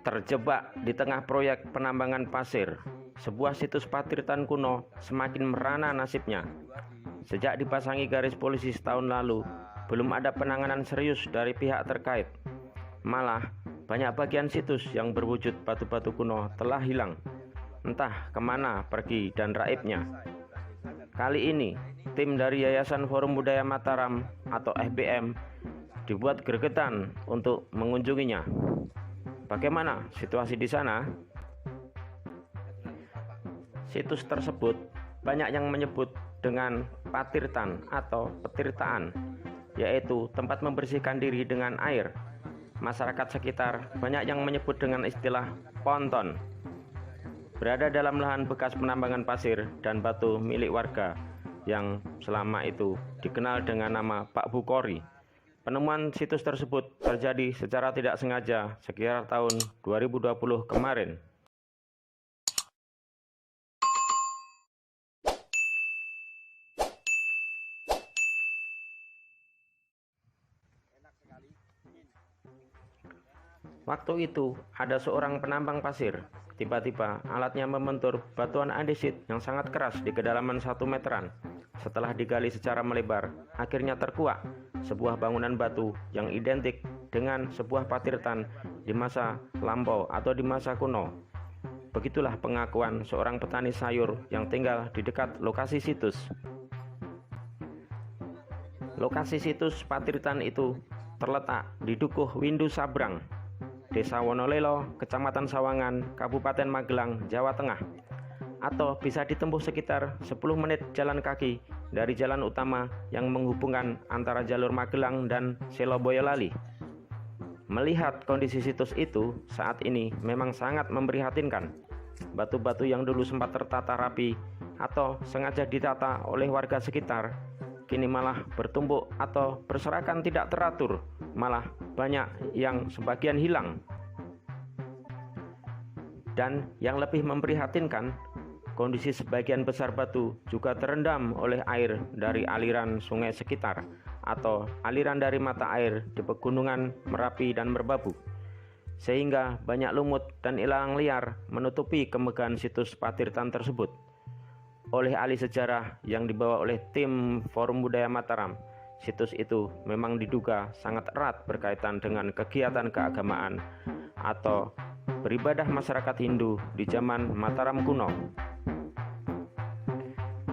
Terjebak di tengah proyek penambangan pasir, sebuah situs patirtan kuno semakin merana nasibnya. Sejak dipasangi garis polisi setahun lalu, belum ada penanganan serius dari pihak terkait. Malah, banyak bagian situs yang berwujud batu-batu kuno telah hilang. Entah kemana pergi dan raibnya. Kali ini, tim dari Yayasan Forum Budaya Mataram atau FBM dibuat gregetan untuk mengunjunginya. Bagaimana situasi di sana? Situs tersebut banyak yang menyebut dengan patirtan atau petirtaan, yaitu tempat membersihkan diri dengan air. Masyarakat sekitar banyak yang menyebut dengan istilah ponton. Berada dalam lahan bekas penambangan pasir dan batu milik warga yang selama itu dikenal dengan nama Pak Bukori. Penemuan situs tersebut terjadi secara tidak sengaja sekitar tahun 2020 kemarin. Waktu itu ada seorang penambang pasir. Tiba-tiba alatnya membentur batuan andesit yang sangat keras di kedalaman 1 meteran. Setelah digali secara melebar, akhirnya terkuak sebuah bangunan batu yang identik dengan sebuah patirtan di masa lampau atau di masa kuno. Begitulah pengakuan seorang petani sayur yang tinggal di dekat lokasi situs. Lokasi situs patirtan itu terletak di Dukuh Windu Sabrang, Desa Wonolelo, Kecamatan Sawangan, Kabupaten Magelang, Jawa Tengah, atau bisa ditempuh sekitar 10 menit jalan kaki dari jalan utama yang menghubungkan antara jalur Magelang dan Selo Boyolali. Melihat kondisi situs itu saat ini memang sangat memprihatinkan. Batu-batu yang dulu sempat tertata rapi atau sengaja ditata oleh warga sekitar, kini malah bertumpuk atau berserakan tidak teratur, malah banyak yang sebagian hilang. Dan yang lebih memprihatinkan, kondisi sebagian besar batu juga terendam oleh air dari aliran sungai sekitar atau aliran dari mata air di pegunungan Merapi dan Merbabu, sehingga banyak lumut dan ilalang liar menutupi kemegahan situs patirtan tersebut. Oleh ahli sejarah yang dibawa oleh tim Forum Budaya Mataram, situs itu memang diduga sangat erat berkaitan dengan kegiatan keagamaan atau beribadah masyarakat Hindu di zaman Mataram kuno.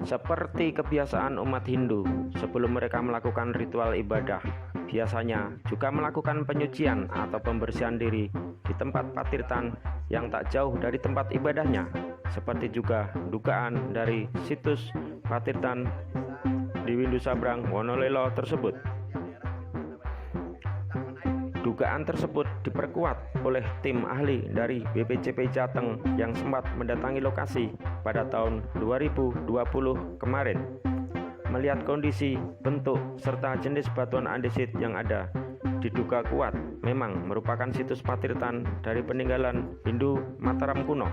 Seperti kebiasaan umat Hindu, sebelum mereka melakukan ritual ibadah, biasanya juga melakukan penyucian atau pembersihan diri di tempat patirtan yang tak jauh dari tempat ibadahnya, seperti juga dugaan dari situs patirtan di Windu Sabrang, Wonolelo tersebut. Dugaan tersebut diperkuat oleh tim ahli dari BPCP Jateng yang sempat mendatangi lokasi pada tahun 2020 kemarin. Melihat kondisi, bentuk, serta jenis batuan andesit yang ada, diduga kuat memang merupakan situs patirtan dari peninggalan Hindu Mataram kuno.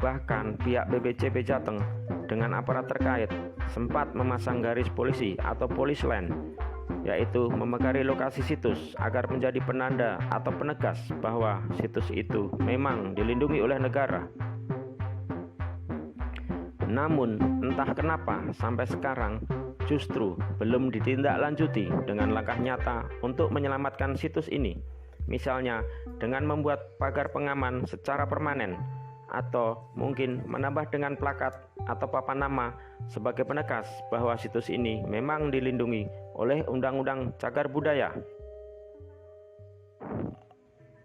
Bahkan pihak BPCP Jateng dengan aparat terkait sempat memasang garis polisi atau polis line, yaitu memegari lokasi situs agar menjadi penanda atau penegas bahwa situs itu memang dilindungi oleh negara. Namun entah kenapa sampai sekarang justru belum ditindaklanjuti dengan langkah nyata untuk menyelamatkan situs ini. Misalnya dengan membuat pagar pengaman secara permanen, atau mungkin menambah dengan plakat atau papan nama sebagai penegas bahwa situs ini memang dilindungi oleh Undang-Undang Cagar Budaya.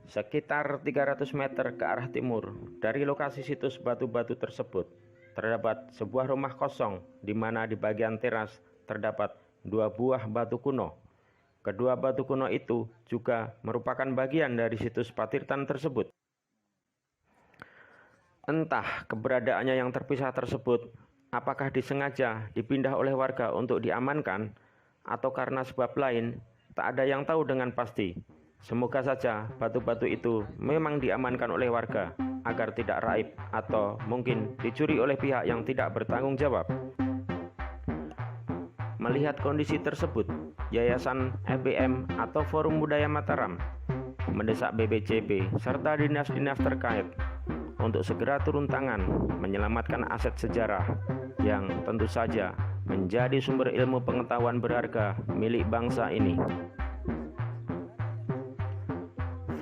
Sekitar 300 meter ke arah timur dari lokasi situs batu-batu tersebut terdapat sebuah rumah kosong di mana di bagian teras terdapat 2 buah batu kuno. Kedua batu kuno itu juga merupakan bagian dari situs patirtan tersebut. Entah keberadaannya yang terpisah tersebut apakah disengaja dipindah oleh warga untuk diamankan atau karena sebab lain, tak ada yang tahu dengan pasti. Semoga saja batu-batu itu memang diamankan oleh warga agar tidak raib atau mungkin dicuri oleh pihak yang tidak bertanggung jawab. Melihat kondisi tersebut, Yayasan FBM atau Forum Budaya Mataram mendesak BPJP serta dinas-dinas terkait untuk segera turun tangan menyelamatkan aset sejarah yang tentu saja menjadi sumber ilmu pengetahuan berharga milik bangsa ini.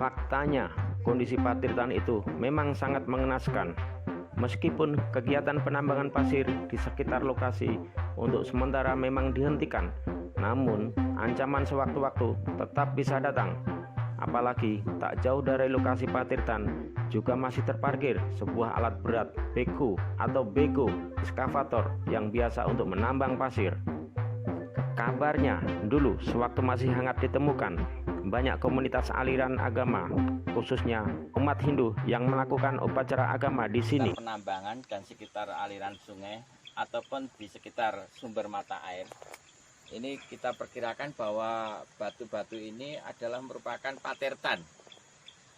Faktanya, kondisi Patirtan itu memang sangat mengenaskan. Meskipun kegiatan penambangan pasir di sekitar lokasi untuk sementara memang dihentikan, namun ancaman sewaktu-waktu tetap bisa datang. Apalagi tak jauh dari lokasi Patirtan juga masih terparkir sebuah alat berat beko atau bego ekskavator yang biasa untuk menambang pasir. Kabarnya dulu sewaktu masih hangat ditemukan, banyak komunitas aliran agama, khususnya umat Hindu yang melakukan upacara agama di sini. Penambangan dan sekitar aliran sungai ataupun di sekitar sumber mata air. Ini kita perkirakan bahwa batu-batu ini adalah merupakan patirtan.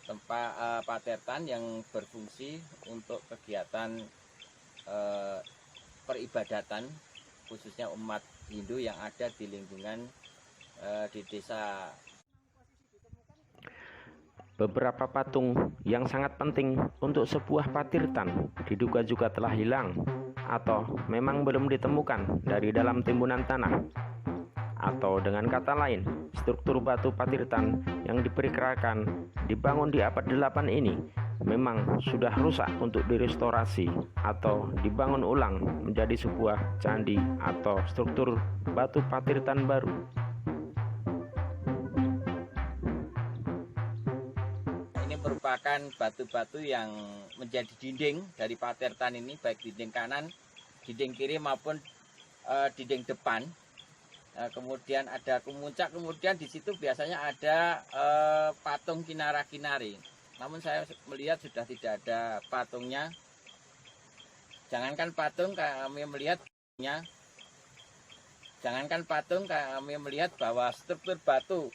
Tempat patirtan yang berfungsi untuk kegiatan peribadatan, khususnya umat Hindu yang ada di lingkungan di desa. Beberapa patung yang sangat penting untuk sebuah patirtan diduga juga telah hilang atau memang belum ditemukan dari dalam timbunan tanah. Atau dengan kata lain, struktur batu patirtan yang diperkirakan dibangun di abad 8 ini memang sudah rusak untuk direstorasi atau dibangun ulang menjadi sebuah candi atau struktur batu patirtan baru. Ini merupakan batu-batu yang menjadi dinding dari patirtan ini, baik dinding kanan, dinding kiri maupun dinding depan. Kemudian ada kemuncak, kemudian di situ biasanya ada patung kinara-kinari. Namun saya melihat sudah tidak ada patungnya. Jangankan patung, kami melihat bahwa struktur batu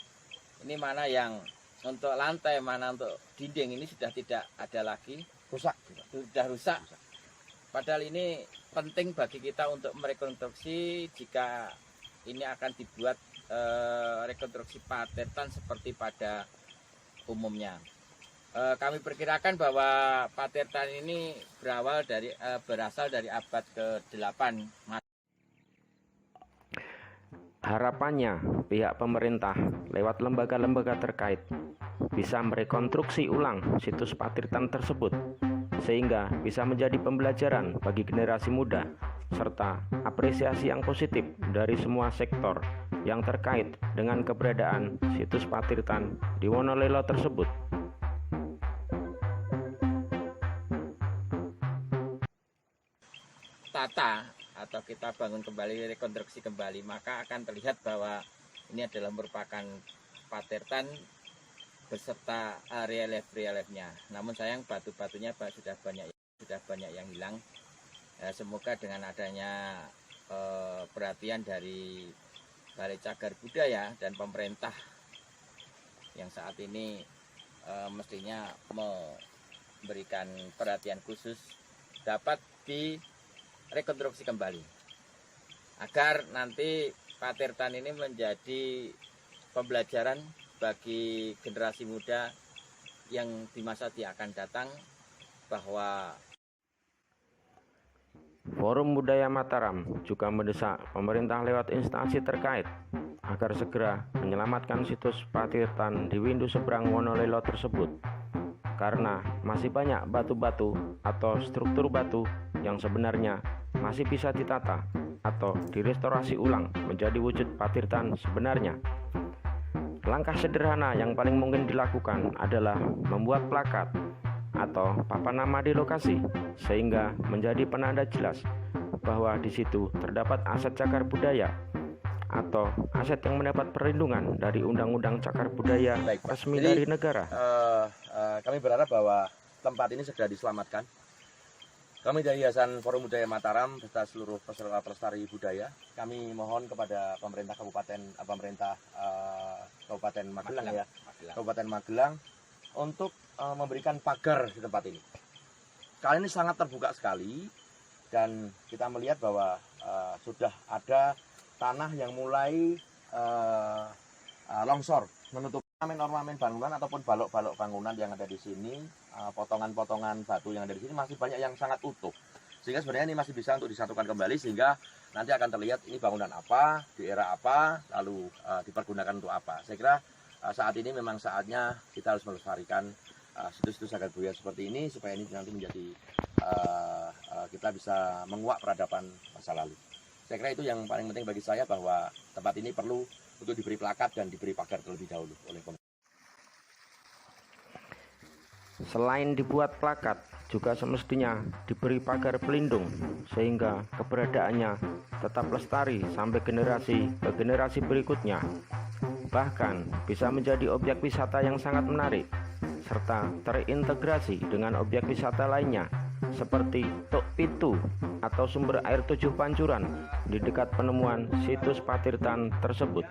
ini mana yang untuk lantai, mana untuk dinding ini sudah tidak ada lagi, sudah rusak. Padahal ini penting bagi kita untuk merekonstruksi jika ini akan dibuat rekonstruksi patirtan seperti pada umumnya. Kami perkirakan bahwa patirtan ini berasal dari abad ke-8. Harapannya pihak pemerintah lewat lembaga-lembaga terkait bisa merekonstruksi ulang situs patirtan tersebut sehingga bisa menjadi pembelajaran bagi generasi muda serta apresiasi yang positif dari semua sektor yang terkait dengan keberadaan situs patirtan di Wonolelo tersebut. Tata atau kita bangun kembali, rekonstruksi kembali, maka akan terlihat bahwa ini adalah merupakan patirtan beserta relief-reliefnya. Namun sayang batu-batunya sudah banyak yang hilang. Semoga dengan adanya perhatian dari Balai Cagar Budaya dan pemerintah yang saat ini mestinya memberikan perhatian khusus dapat direkonstruksi kembali agar nanti patirtan ini menjadi pembelajaran bagi generasi muda yang di masa yang akan datang bahwa Forum Budaya Mataram juga mendesak pemerintah lewat instansi terkait agar segera menyelamatkan situs patirtan di Windu seberang Wonolelo tersebut karena masih banyak batu-batu atau struktur batu yang sebenarnya masih bisa ditata atau direstorasi ulang menjadi wujud patirtan sebenarnya. Langkah sederhana yang paling mungkin dilakukan adalah membuat plakat atau papan nama di lokasi sehingga menjadi penanda jelas bahwa di situ terdapat aset cagar budaya atau aset yang mendapat perlindungan dari Undang-Undang Cagar Budaya resmi dari negara. Kami berharap bahwa tempat ini segera diselamatkan. Kami dari Yayasan Forum Budaya Mataram beserta seluruh peserta pelestari budaya, kami mohon kepada pemerintah Kabupaten Magelang Kabupaten Magelang untuk memberikan pagar di tempat ini. Kali ini sangat terbuka sekali dan kita melihat bahwa sudah ada tanah yang mulai longsor menutup ornamen bangunan ataupun balok-balok bangunan yang ada di sini, potongan-potongan batu yang ada di sini masih banyak yang sangat utuh. Sehingga sebenarnya ini masih bisa untuk disatukan kembali, sehingga nanti akan terlihat ini bangunan apa, di era apa, lalu dipergunakan untuk apa. Saya kira saat ini memang saatnya kita harus melestarikan situs-situs cagar budaya seperti ini, supaya ini nanti menjadi kita bisa menguak peradaban masa lalu. Saya kira itu yang paling penting bagi saya, bahwa tempat ini perlu untuk diberi plakat dan diberi pagar terlebih dahulu oleh pemerintah. Selain dibuat plakat, juga semestinya diberi pagar pelindung sehingga keberadaannya tetap lestari sampai generasi ke generasi berikutnya. Bahkan bisa menjadi objek wisata yang sangat menarik, serta terintegrasi dengan objek wisata lainnya seperti Tok Pitu atau sumber air 7 pancuran di dekat penemuan situs Patirtan tersebut.